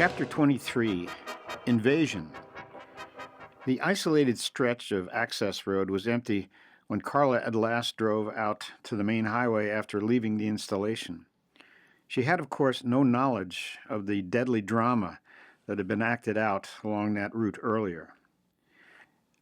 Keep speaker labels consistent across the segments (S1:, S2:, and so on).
S1: Chapter 23, Invasion. The isolated stretch of access road was empty when Carla at last drove out to the main highway after leaving the installation. She had, of course, no knowledge of the deadly drama that had been acted out along that route earlier.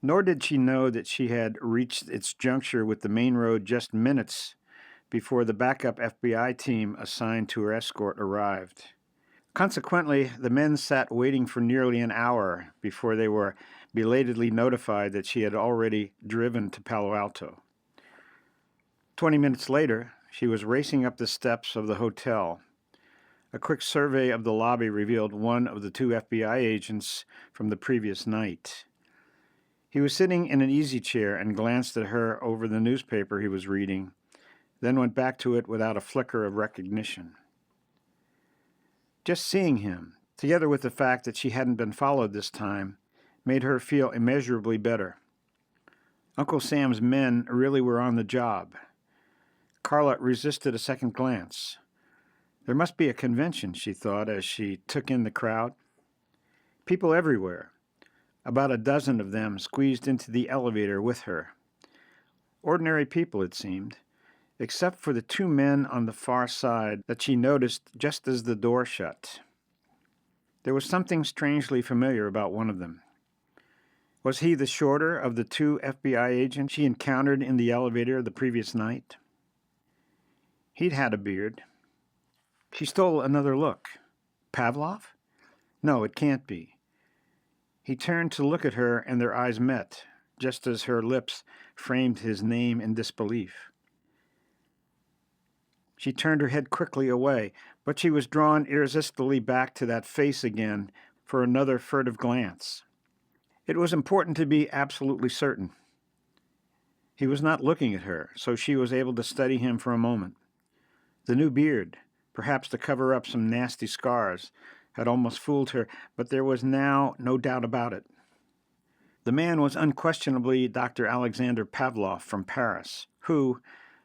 S1: Nor did she know that she had reached its juncture with the main road just minutes before the backup FBI team assigned to her escort arrived. Consequently, the men sat waiting for nearly an hour before they were belatedly notified that she had already driven to Palo Alto. 20 minutes later, she was racing up the steps of the hotel. A quick survey of the lobby revealed one of the two FBI agents from the previous night. He was sitting in an easy chair and glanced at her over the newspaper he was reading, then went back to it without a flicker of recognition. Just seeing him, together with the fact that she hadn't been followed this time, made her feel immeasurably better. Uncle Sam's men really were on the job. Carla resisted a second glance. There must be a convention, she thought as she took in the crowd. People everywhere. About a dozen of them squeezed into the elevator with her. Ordinary people, it seemed, except for the two men on the far side that she noticed just as the door shut. There was something strangely familiar about one of them. Was he the shorter of the two FBI agents she encountered in the elevator the previous night? He'd had a beard. She stole another look. Pavlov? No, it can't be. He turned to look at her, and their eyes met, just as her lips framed his name in disbelief. She turned her head quickly away, but she was drawn irresistibly back to that face again for another furtive glance. It was important to be absolutely certain. He was not looking at her, so she was able to study him for a moment. The new beard, perhaps to cover up some nasty scars, had almost fooled her, but there was now no doubt about it. The man was unquestionably Dr. Alexander Pavlov from Paris, who,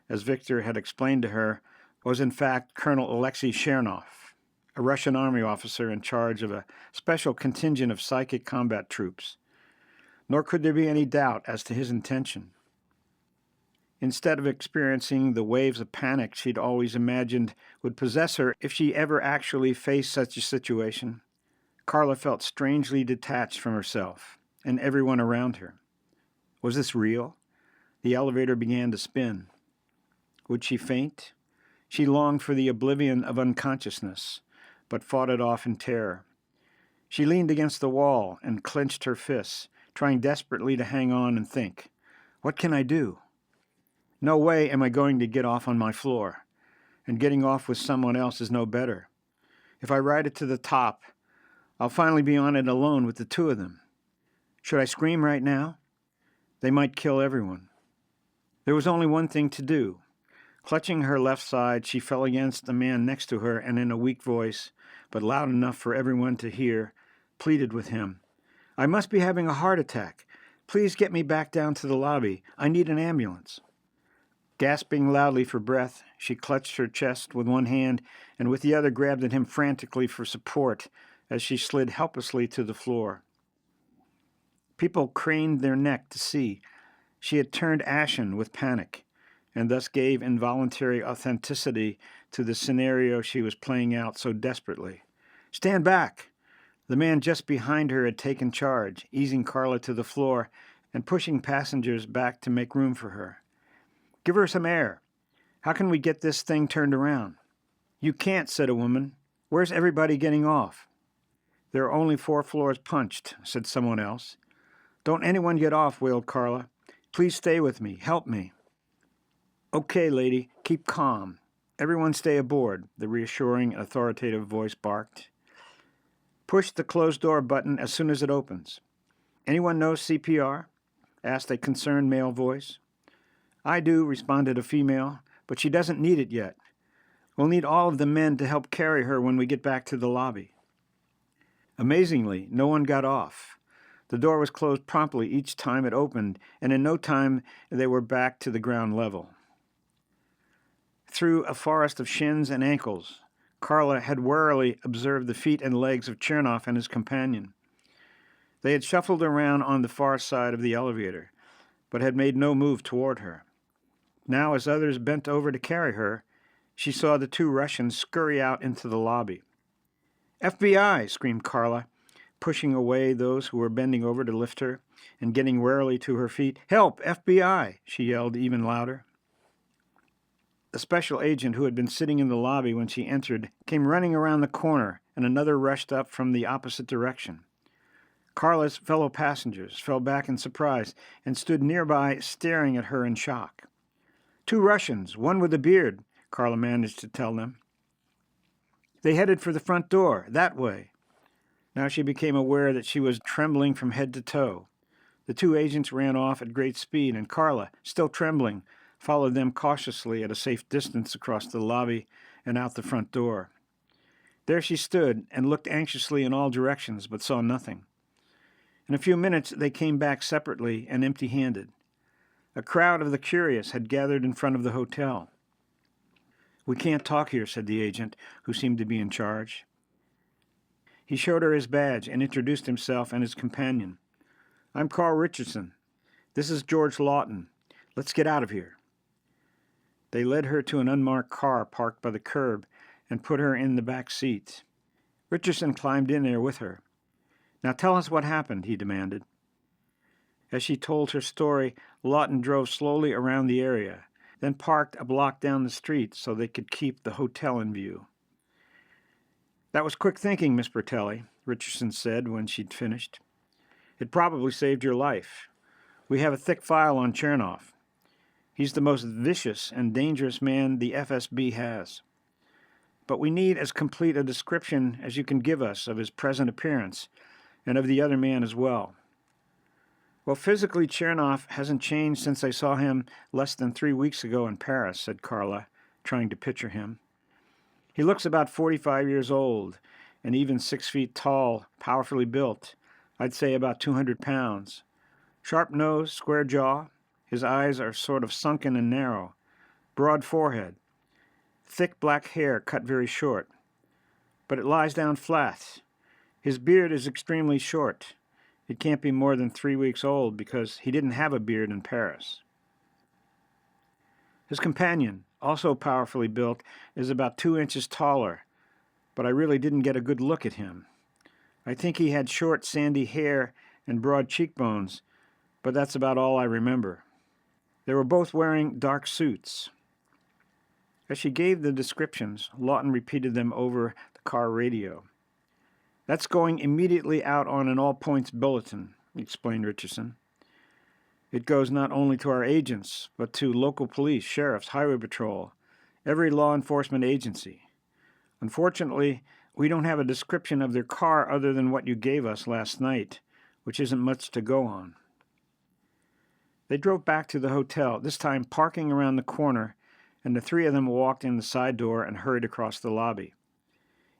S1: as Victor had explained to her, was in fact Colonel Alexei Chernov, a Russian army officer in charge of a special contingent of psychic combat troops. Nor could there be any doubt as to his intention. Instead of experiencing the waves of panic she'd always imagined would possess her if she ever actually faced such a situation, Carla felt strangely detached from herself and everyone around her. Was this real? The elevator began to spin. Would she faint? She longed for the oblivion of unconsciousness, but fought it off in terror. She leaned against the wall and clenched her fists, trying desperately to hang on and think, what can I do? No way am I going to get off on my floor, and getting off with someone else is no better. If I ride it to the top, I'll finally be on it alone with the two of them. Should I scream right now? They might kill everyone. There was only one thing to do. Clutching her left side, she fell against the man next to her and in a weak voice, but loud enough for everyone to hear, pleaded with him. I must be having a heart attack. Please get me back down to the lobby. I need an ambulance. Gasping loudly for breath, she clutched her chest with one hand and with the other grabbed at him frantically for support as she slid helplessly to the floor. People craned their neck to see. She had turned ashen with panic, and thus gave involuntary authenticity to the scenario she was playing out so desperately. Stand back! The man just behind her had taken charge, easing Carla to the floor and pushing passengers back to make room for her. Give her some air. How can we get this thing turned around? You can't, said a woman. Where's everybody getting off? There are only 4 floors punched, said someone else. Don't anyone get off, wailed Carla. Please stay with me. Help me. Okay, lady, keep calm. Everyone stay aboard, the reassuring, authoritative voice barked. Push the closed door button as soon as it opens. Anyone know CPR? Asked a concerned male voice. I do, responded a female, but she doesn't need it yet. We'll need all of the men to help carry her when we get back to the lobby. Amazingly, no one got off. The door was closed promptly each time it opened, and in no time they were back to the ground level. Through a forest of shins and ankles, Carla had warily observed the feet and legs of Chernoff and his companion. They had shuffled around on the far side of the elevator, but had made no move toward her. Now, as others bent over to carry her, she saw the two Russians scurry out into the lobby. "FBI!" screamed Carla, pushing away those who were bending over to lift her and getting warily to her feet. "Help! FBI!" she yelled even louder. The special agent who had been sitting in the lobby when she entered came running around the corner, and another rushed up from the opposite direction. Carla's fellow passengers fell back in surprise and stood nearby staring at her in shock. "Two Russians, one with a beard," Carla managed to tell them. "They headed for the front door, that way." Now she became aware that she was trembling from head to toe. The two agents ran off at great speed, and Carla, still trembling, followed them cautiously at a safe distance across the lobby and out the front door. There she stood and looked anxiously in all directions, but saw nothing. In a few minutes they came back separately and empty-handed. A crowd of the curious had gathered in front of the hotel. "We can't talk here," said the agent, who seemed to be in charge. He showed her his badge and introduced himself and his companion. "I'm Carl Richardson. This is George Lawton. Let's get out of here." They led her to an unmarked car parked by the curb and put her in the back seat. Richardson climbed in there with her. "Now tell us what happened," he demanded. As she told her story, Lawton drove slowly around the area, then parked a block down the street so they could keep the hotel in view. "That was quick thinking, Miss Bertelli," Richardson said when she'd finished. "It probably saved your life. We have a thick file on Chernoff. He's the most vicious and dangerous man the FSB has. But we need as complete a description as you can give us of his present appearance and of the other man as well." "Well, physically, Chernoff hasn't changed since I saw him less than 3 weeks ago in Paris," said Carla, trying to picture him. "He looks about 45 years old, and even 6 feet tall, powerfully built. I'd say about 200 pounds. Sharp nose, square jaw. His eyes are sort of sunken and narrow. Broad forehead. Thick black hair cut very short. But it lies down flat. His beard is extremely short. It can't be more than 3 weeks old because he didn't have a beard in Paris. His companion, also powerfully built, is about 2 inches taller, but I really didn't get a good look at him. I think he had short, sandy hair and broad cheekbones, but that's about all I remember. They were both wearing dark suits." As she gave the descriptions, Lawton repeated them over the car radio. "That's going immediately out on an all-points bulletin," explained Richardson. "It goes not only to our agents, but to local police, sheriffs, highway patrol, every law enforcement agency. Unfortunately, we don't have a description of their car other than what you gave us last night, which isn't much to go on." They drove back to the hotel, this time parking around the corner, and the three of them walked in the side door and hurried across the lobby.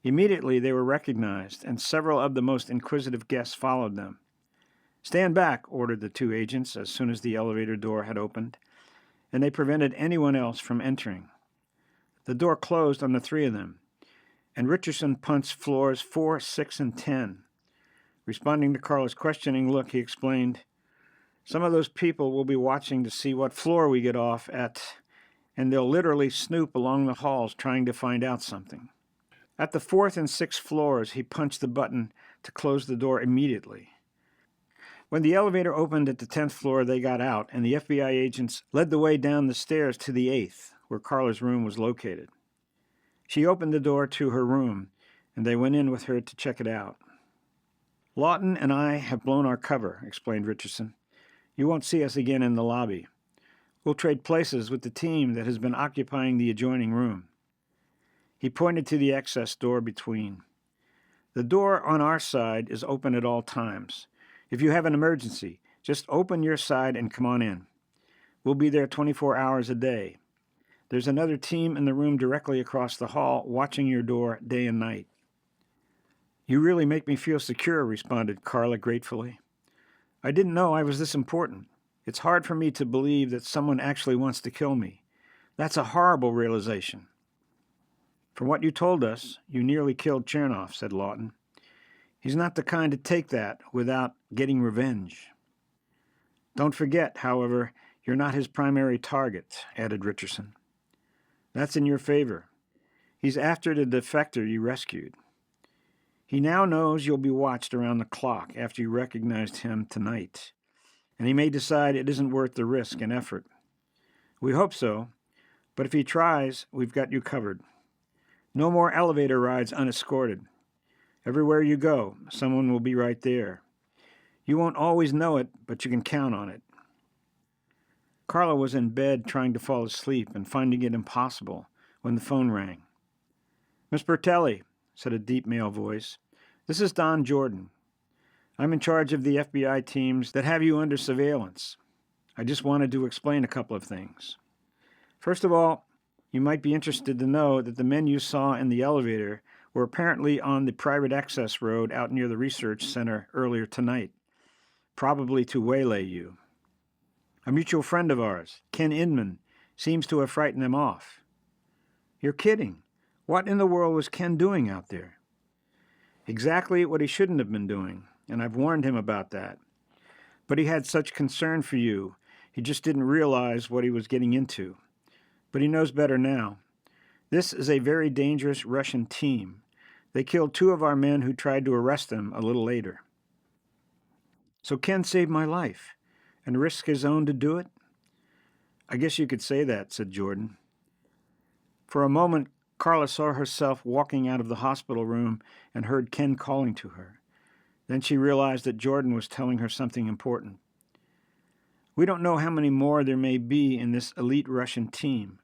S1: Immediately they were recognized, and several of the most inquisitive guests followed them. "Stand back," ordered the two agents as soon as the elevator door had opened, and they prevented anyone else from entering. The door closed on the three of them, and Richardson punched floors 4, 6, and 10. Responding to Carla's questioning look, he explained, "Some of those people will be watching to see what floor we get off at, and they'll literally snoop along the halls trying to find out something." At the 4th and 6th floors, he punched the button to close the door immediately. When the elevator opened at the 10th floor, they got out, and the FBI agents led the way down the stairs to the 8th, where Carla's room was located. She opened the door to her room, and they went in with her to check it out. "Lawton and I have blown our cover," explained Richardson. "You won't see us again in the lobby. We'll trade places with the team that has been occupying the adjoining room." He pointed to the access door between. "The door on our side is open at all times. If you have an emergency, just open your side and come on in. We'll be there 24 hours a day. There's another team in the room directly across the hall watching your door day and night." "You really make me feel secure," responded Carla gratefully. "I didn't know I was this important. It's hard for me to believe that someone actually wants to kill me. That's a horrible realization." From what you told us, you nearly killed Chernoff, said Lawton. He's not the kind to take that without getting revenge. Don't forget, however, you're not his primary target, added Richardson. That's in your favor. He's after the defector you rescued. He now knows you'll be watched around the clock after you recognized him tonight, and he may decide it isn't worth the risk and effort. We hope so, but if he tries, we've got you covered. No more elevator rides unescorted. Everywhere you go, someone will be right there. You won't always know it, but you can count on it. Carla was in bed trying to fall asleep and finding it impossible when the phone rang. Miss Bertelli, said a deep male voice, this is Don Jordan. I'm in charge of the FBI teams that have you under surveillance. I just wanted to explain a couple of things. First of all, you might be interested to know that the men you saw in the elevator were apparently on the private access road out near the research center earlier tonight, probably to waylay you. A mutual friend of ours, Ken Inman, seems to have frightened them off. You're kidding. What in the world was Ken doing out there? Exactly what he shouldn't have been doing, and I've warned him about that. But he had such concern for you, he just didn't realize what he was getting into. But he knows better now. This is a very dangerous Russian team. They killed 2 of our men who tried to arrest them a little later. So Ken saved my life and risked his own to do it? I guess you could say that, said Jordan. For a moment, Carla saw herself walking out of the hospital room and heard Ken calling to her. Then she realized that Jordan was telling her something important. We don't know how many more there may be in this elite Russian team,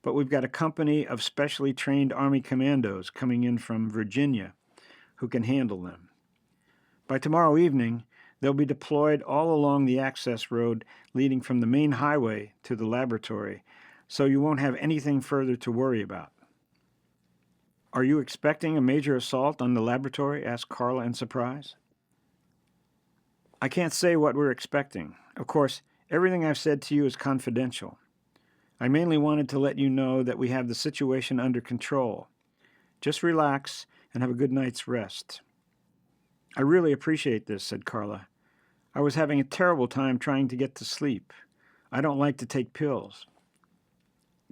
S1: but we've got a company of specially trained Army commandos coming in from Virginia who can handle them. By tomorrow evening, they'll be deployed all along the access road leading from the main highway to the laboratory, so you won't have anything further to worry about. Are you expecting a major assault on the laboratory? Asked Carla in surprise. I can't say what we're expecting. Of course, everything I've said to you is confidential. I mainly wanted to let you know that we have the situation under control. Just relax and have a good night's rest. I really appreciate this, said Carla. I was having a terrible time trying to get to sleep. I don't like to take pills.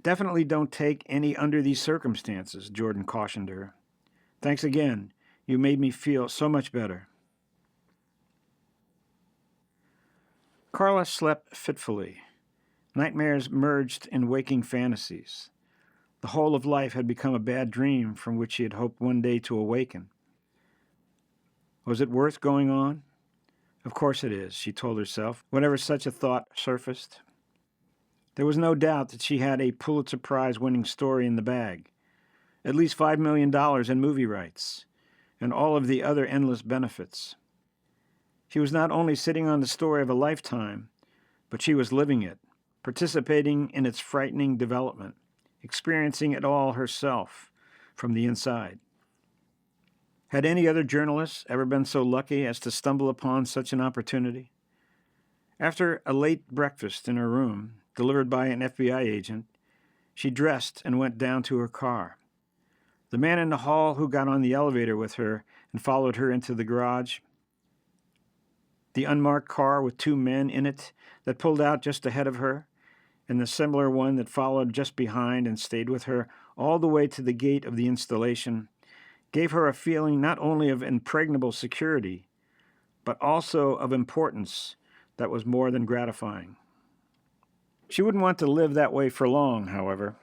S1: Definitely don't take any under these circumstances, Jordan cautioned her. Thanks again. You made me feel so much better. Carla slept fitfully. Nightmares merged in waking fantasies. The whole of life had become a bad dream from which she had hoped one day to awaken. Was it worth going on? Of course it is, she told herself, whenever such a thought surfaced. There was no doubt that she had a Pulitzer Prize-winning story in the bag, at least $5 million in movie rights, and all of the other endless benefits. She was not only sitting on the story of a lifetime, but she was living it, participating in its frightening development, experiencing it all herself from the inside. Had any other journalist ever been so lucky as to stumble upon such an opportunity? After a late breakfast in her room, delivered by an FBI agent, she dressed and went down to her car. The man in the hall who got on the elevator with her and followed her into the garage, the unmarked car with 2 men in it that pulled out just ahead of her, and the similar one that followed just behind and stayed with her all the way to the gate of the installation, gave her a feeling not only of impregnable security, but also of importance that was more than gratifying. She wouldn't want to live that way for long, however.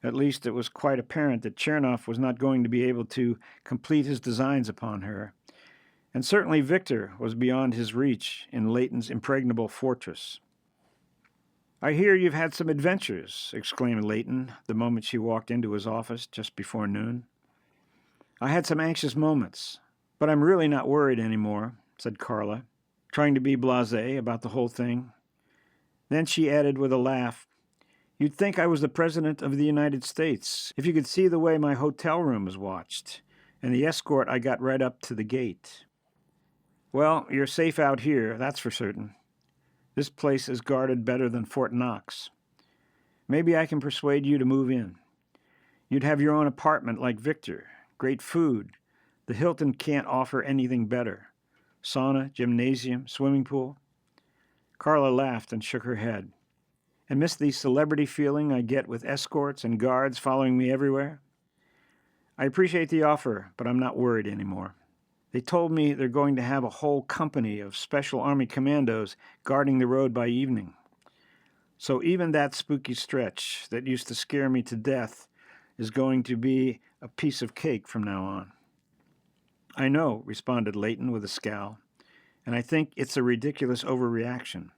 S1: At least it was quite apparent that Chernoff was not going to be able to complete his designs upon her, and certainly Victor was beyond his reach in Leighton's impregnable fortress. I hear you've had some adventures, exclaimed Leighton the moment she walked into his office just before noon. I had some anxious moments, but I'm really not worried anymore, said Carla, trying to be blasé about the whole thing. Then she added with a laugh, You'd think I was the President of the United States if you could see the way my hotel room is watched, and the escort I got right up to the gate. Well, you're safe out here, that's for certain. This place is guarded better than Fort Knox. Maybe I can persuade you to move in. You'd have your own apartment like Victor. Great food. The Hilton can't offer anything better. Sauna, gymnasium, swimming pool. Carla laughed and shook her head. And miss the celebrity feeling I get with escorts and guards following me everywhere? I appreciate the offer, but I'm not worried anymore. They told me they're going to have a whole company of Special Army commandos guarding the road by evening. So even that spooky stretch that used to scare me to death is going to be a piece of cake from now on. I know, responded Leighton with a scowl, and I think it's a ridiculous overreaction.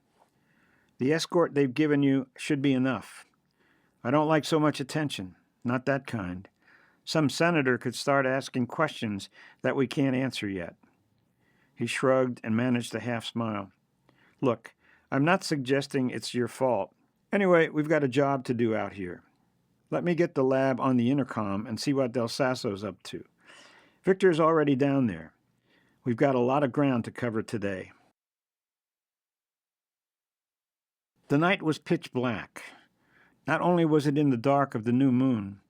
S1: The escort they've given you should be enough. I don't like so much attention, not that kind. Some senator could start asking questions that we can't answer yet. He shrugged and managed a half-smile. Look, I'm not suggesting it's your fault. Anyway, we've got a job to do out here. Let me get the lab on the intercom and see what Del Sasso's up to. Victor's already down there. We've got a lot of ground to cover today. The night was pitch black. Not only was it in the dark of the new moon,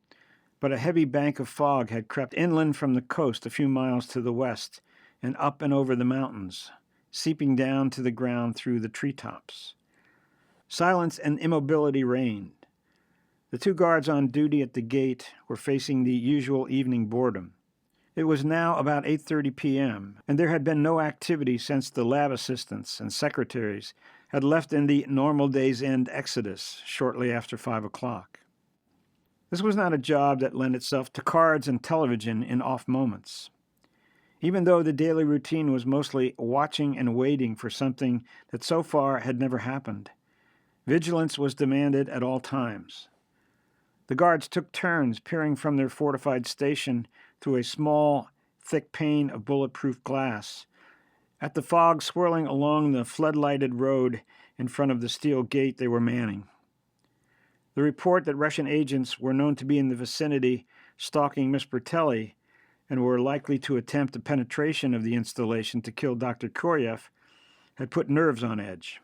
S1: but a heavy bank of fog had crept inland from the coast a few miles to the west and up and over the mountains, seeping down to the ground through the treetops. Silence and immobility reigned. The two guards on duty at the gate were facing the usual evening boredom. It was now about 8:30 p.m., and there had been no activity since the lab assistants and secretaries had left in the normal day's end exodus shortly after 5 o'clock. This was not a job that lent itself to cards and television in off moments. Even though the daily routine was mostly watching and waiting for something that so far had never happened, vigilance was demanded at all times. The guards took turns peering from their fortified station through a small, thick pane of bulletproof glass at the fog swirling along the floodlighted road in front of the steel gate they were manning. The report that Russian agents were known to be in the vicinity stalking Miss Bertelli and were likely to attempt a penetration of the installation to kill Dr. Koryev had put nerves on edge.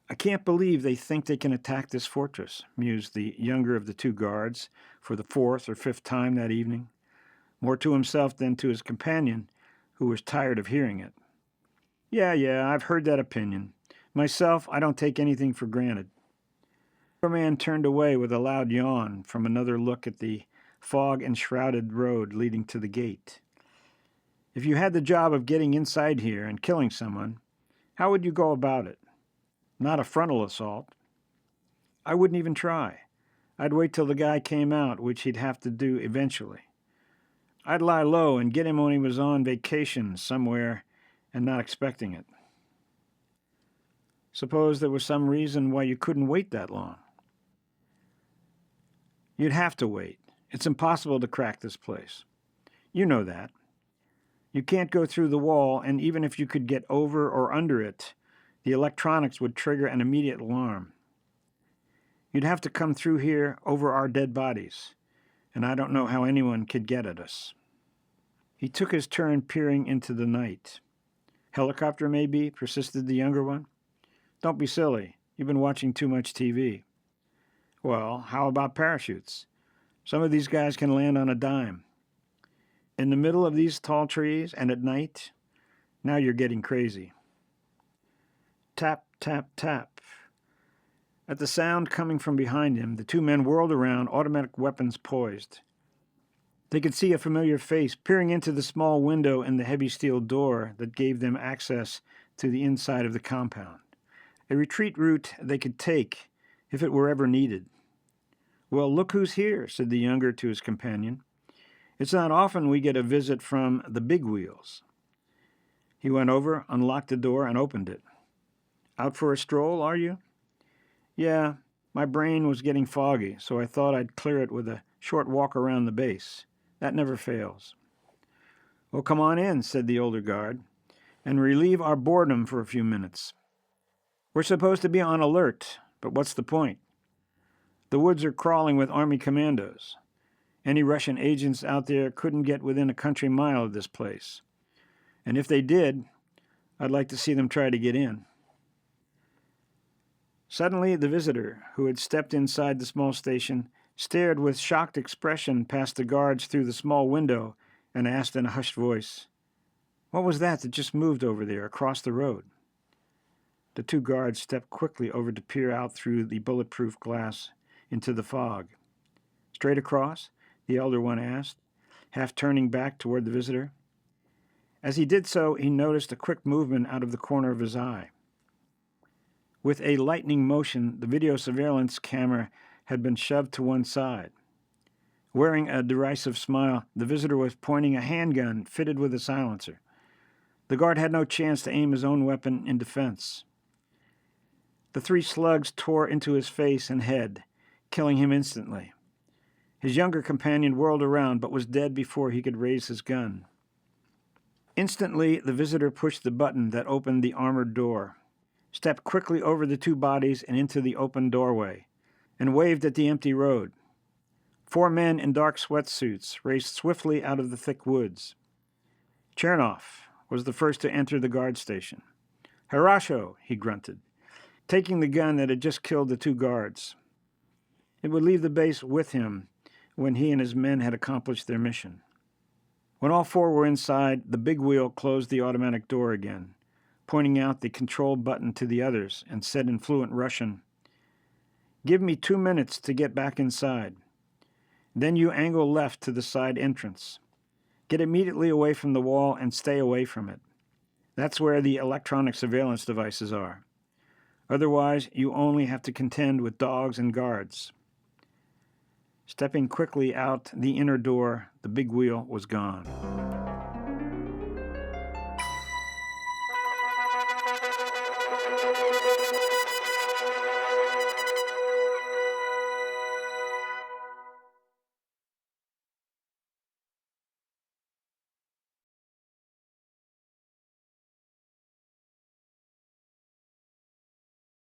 S1: I can't believe they think they can attack this fortress, mused the younger of the two guards for the fourth or fifth time that evening, more to himself than to his companion, who was tired of hearing it. Yeah, I've heard that opinion. Myself, I don't take anything for granted. The man turned away with a loud yawn from another look at the fog-enshrouded road leading to the gate. If you had the job of getting inside here and killing someone, how would you go about it? Not a frontal assault. I wouldn't even try. I'd wait till the guy came out, which he'd have to do eventually. I'd lie low and get him when he was on vacation somewhere and not expecting it. Suppose there was some reason why you couldn't wait that long. You'd have to wait. It's impossible to crack this place. You know that. You can't go through the wall, and even if you could get over or under it, the electronics would trigger an immediate alarm. You'd have to come through here over our dead bodies, and I don't know how anyone could get at us. He took his turn peering into the night. Helicopter, maybe, persisted the younger one. Don't be silly. You've been watching too much TV. Well, how about parachutes? Some of these guys can land on a dime. In the middle of these tall trees and at night? Now you're getting crazy. Tap, tap, tap. At the sound coming from behind him, the two men whirled around, automatic weapons poised. They could see a familiar face peering into the small window in the heavy steel door that gave them access to the inside of the compound. A retreat route they could take if it were ever needed. Well, look who's here, said the younger to his companion. It's not often we get a visit from the big wheels. He went over, unlocked the door, and opened it. Out for a stroll, are you? Yeah, my brain was getting foggy, so I thought I'd clear it with a short walk around the base. That never fails. Well, come on in, said the older guard, and relieve our boredom for a few minutes. We're supposed to be on alert, but what's the point? The woods are crawling with Army commandos. Any Russian agents out there couldn't get within a country mile of this place. And if they did, I'd like to see them try to get in. Suddenly, the visitor, who had stepped inside the small station, stared with shocked expression past the guards through the small window, and asked in a hushed voice, "What was that just moved over there across the road?" The two guards stepped quickly over to peer out through the bulletproof glass into the fog. "Straight across?" the elder one asked, half turning back toward the visitor. As he did so, he noticed a quick movement out of the corner of his eye. With a lightning motion, the video surveillance camera had been shoved to one side. Wearing a derisive smile, the visitor was pointing a handgun fitted with a silencer. The guard had no chance to aim his own weapon in defense. The 3 slugs tore into his face and head, killing him instantly. His younger companion whirled around, but was dead before he could raise his gun. Instantly, the visitor pushed the button that opened the armored door, stepped quickly over the 2 bodies and into the open doorway, and waved at the empty road. 4 men in dark sweatsuits raced swiftly out of the thick woods. Chernoff was the first to enter the guard station. "Harasho," he grunted, taking the gun that had just killed the 2 guards. It would leave the base with him when he and his men had accomplished their mission. When all 4 were inside, the big wheel closed the automatic door again, pointing out the control button to the others, and said in fluent Russian, "Give me 2 minutes to get back inside. Then you angle left to the side entrance. Get immediately away from the wall and stay away from it. That's where the electronic surveillance devices are. Otherwise, you only have to contend with dogs and guards." Stepping quickly out the inner door, the big wheel was gone.